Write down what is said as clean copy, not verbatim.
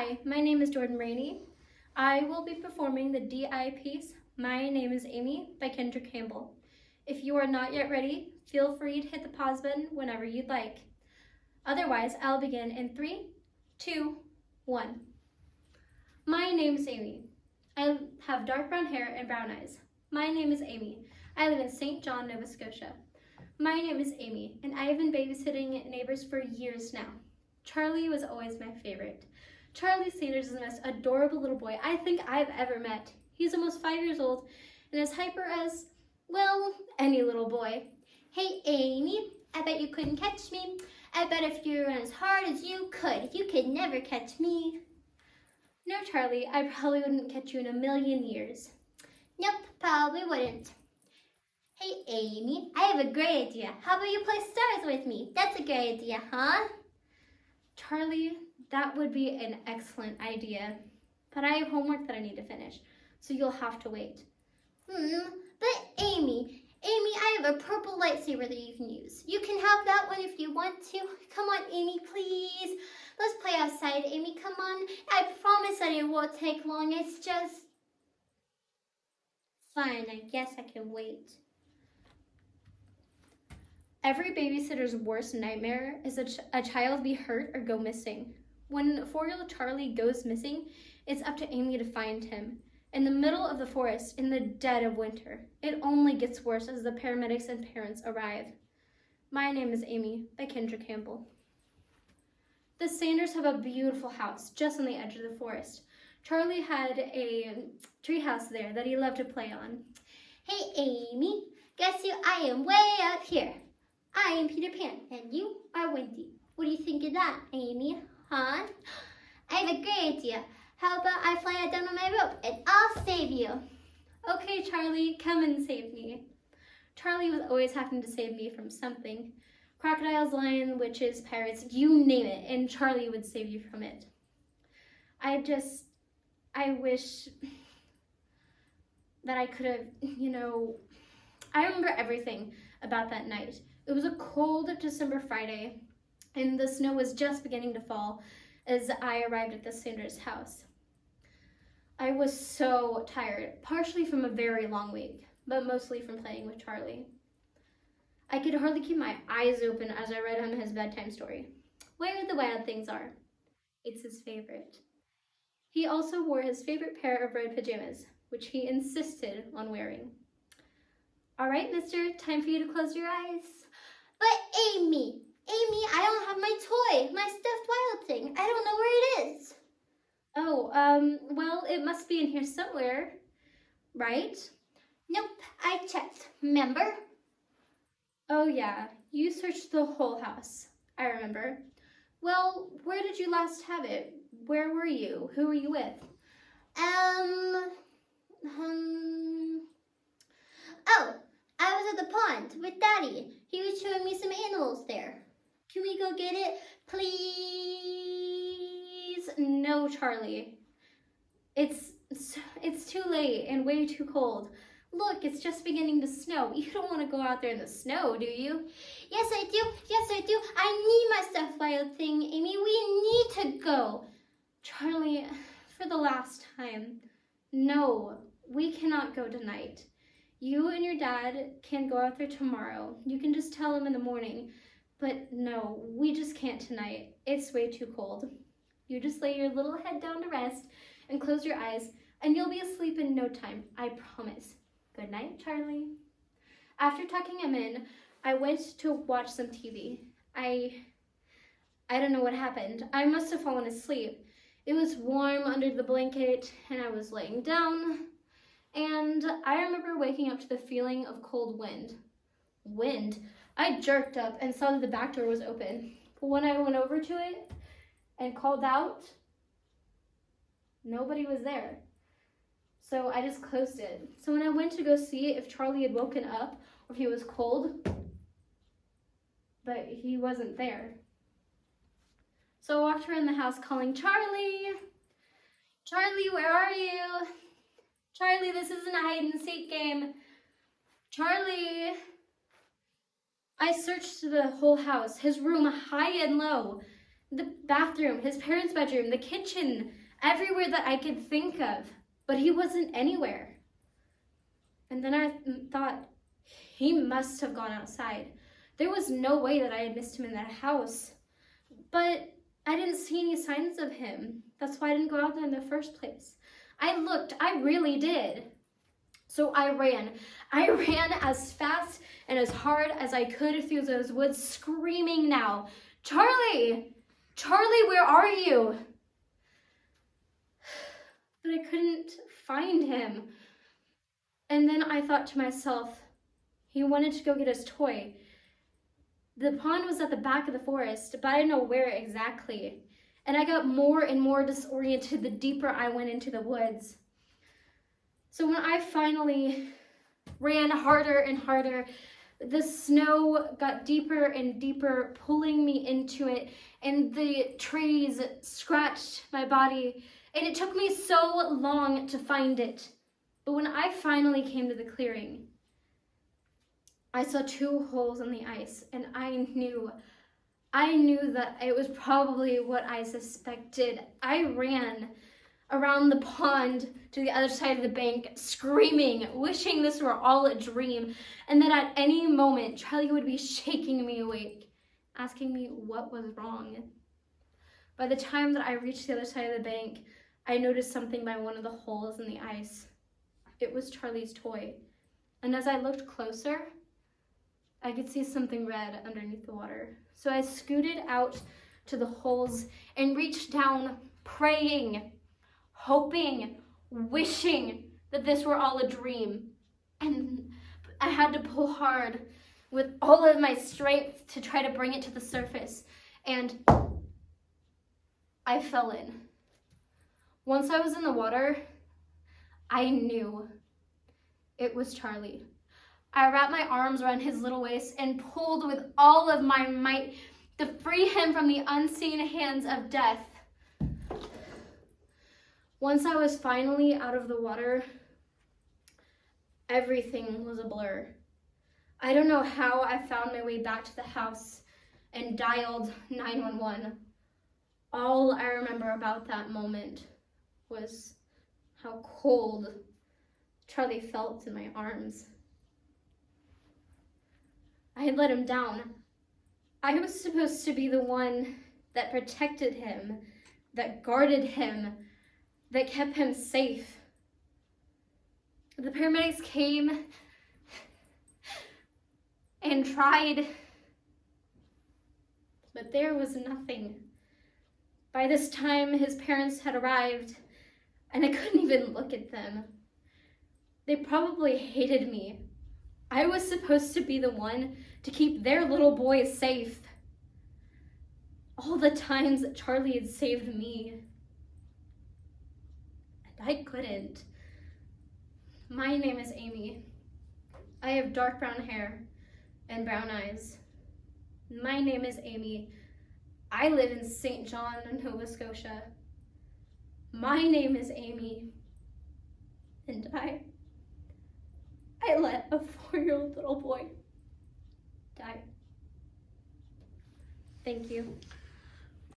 Hi, my name is Jordan Rainey. I will be performing the DI piece, My Name is Amy by Kendra Campbell. If you are not yet ready, feel free to hit the pause button whenever you'd like. Otherwise, I'll begin in 3, 2, 1. My name is Amy. I have dark brown hair and brown eyes. My name is Amy. I live in St. John, Nova Scotia. My name is Amy, and I have been babysitting neighbors for years now. Charlie was always my favorite. Charlie Sanders is the most adorable little boy I think I've ever met. He's almost 5 years old and as hyper as, well, any little boy. Hey, Amy, I bet you couldn't catch me. I bet if you run as hard as you could never catch me. No, Charlie, I probably wouldn't catch you in a million years. Nope, probably wouldn't. Hey, Amy, I have a great idea. How about you play stars with me? That's a great idea, huh? Charlie, that would be an excellent idea. But I have homework that I need to finish, so you'll have to wait. But Amy, I have a purple lightsaber that you can use. You can have that one if you want to. Come on, Amy, please. Let's play outside, Amy, come on. I promise that it won't take long. It's just... Fine, I guess I can wait. Every babysitter's worst nightmare is a child be hurt or go missing. When 4-year-old Charlie goes missing, it's up to Amy to find him. In the middle of the forest, in the dead of winter, it only gets worse as the paramedics and parents arrive. My Name is Amy by Kendra Campbell. The Sanders have a beautiful house just on the edge of the forest. Charlie had a treehouse there that he loved to play on. Hey, Amy, guess who I am way up here? I am Peter Pan, and you are Wendy. What do you think of that, Amy? Huh? I have a great idea. How about I fly out down on my rope, and I'll save you? Okay, Charlie, come and save me. Charlie was always having to save me from something. Crocodiles, lions, witches, pirates, you name it, and Charlie would save you from it. I wish that I could have, I remember everything about that night. It was a cold December Friday, and the snow was just beginning to fall as I arrived at the Sanders house. I was so tired, partially from a very long week, but mostly from playing with Charlie. I could hardly keep my eyes open as I read him his bedtime story. Where the Wild Things Are. It's his favorite. He also wore his favorite pair of red pajamas, which he insisted on wearing. All right, mister, time for you to close your eyes. But Amy, I don't have my toy, my stuffed wild thing. I don't know where it is. Oh, well, it must be in here somewhere, right? Nope, I checked, remember? Oh yeah, you searched the whole house, I remember. Well, where did you last have it? Where were you? Who were you with? Oh, I was at the pond with Daddy. He was showing me some animals there. Can we go get it, please? No, Charlie. It's too late and way too cold. Look, it's just beginning to snow. You don't want to go out there in the snow, do you? Yes, I do. Yes, I do. I need my stuffed wild thing, Amy. We need to go. Charlie, for the last time, no, we cannot go tonight. You and your dad can go out there tomorrow. You can just tell him in the morning. But no, we just can't tonight. It's way too cold. You just lay your little head down to rest and close your eyes, and you'll be asleep in no time, I promise. Good night, Charlie. After tucking him in, I went to watch some TV. I don't know what happened. I must have fallen asleep. It was warm under the blanket, and I was laying down. And I remember waking up to the feeling of cold wind. Wind? I jerked up and saw that the back door was open. But when I went over to it and called out, nobody was there. So I just closed it. So when I went to go see if Charlie had woken up or if he was cold, but he wasn't there. So I walked around the house calling, Charlie! Charlie, where are you? Charlie, this isn't a hide and seek game. Charlie! I searched the whole house, his room high and low, the bathroom, his parents' bedroom, the kitchen, everywhere that I could think of, but he wasn't anywhere. And then I thought, he must have gone outside. There was no way that I had missed him in that house. But I didn't see any signs of him. That's why I didn't go out there in the first place. I looked, I really did. So I ran. I ran as fast and as hard as I could through those woods, screaming now, Charlie! Charlie, where are you? But I couldn't find him. And then I thought to myself, he wanted to go get his toy. The pond was at the back of the forest, but I didn't know where exactly. And I got more and more disoriented the deeper I went into the woods. So when I finally ran harder and harder, the snow got deeper and deeper, pulling me into it, and the trees scratched my body, and it took me so long to find it. But when I finally came to the clearing, I saw 2 holes in the ice, and I knew that it was probably what I suspected. I ran around the pond to the other side of the bank, screaming, wishing this were all a dream, and that at any moment Charlie would be shaking me awake, asking me what was wrong. By the time that I reached the other side of the bank, I noticed something by one of the holes in the ice. It was Charlie's toy, and as I looked closer, I could see something red underneath the water. So I scooted out to the holes and reached down, praying, hoping, wishing that this were all a dream. And I had to pull hard with all of my strength to try to bring it to the surface. And I fell in. Once I was in the water, I knew it was Charlie. I wrapped my arms around his little waist and pulled with all of my might to free him from the unseen hands of death. Once I was finally out of the water, everything was a blur. I don't know how I found my way back to the house and dialed 911. All I remember about that moment was how cold Charlie felt in my arms. I had let him down. I was supposed to be the one that protected him, that guarded him, that kept him safe. The paramedics came and tried, but there was nothing. By this time, his parents had arrived, and I couldn't even look at them. They probably hated me. I was supposed to be the one to keep their little boy safe. All the times that Charlie had saved me, and I couldn't. My name is Amy. I have dark brown hair and brown eyes. My name is Amy. I live in St. John, Nova Scotia. My name is Amy, and I let a 4-year-old little boy die. Thank you.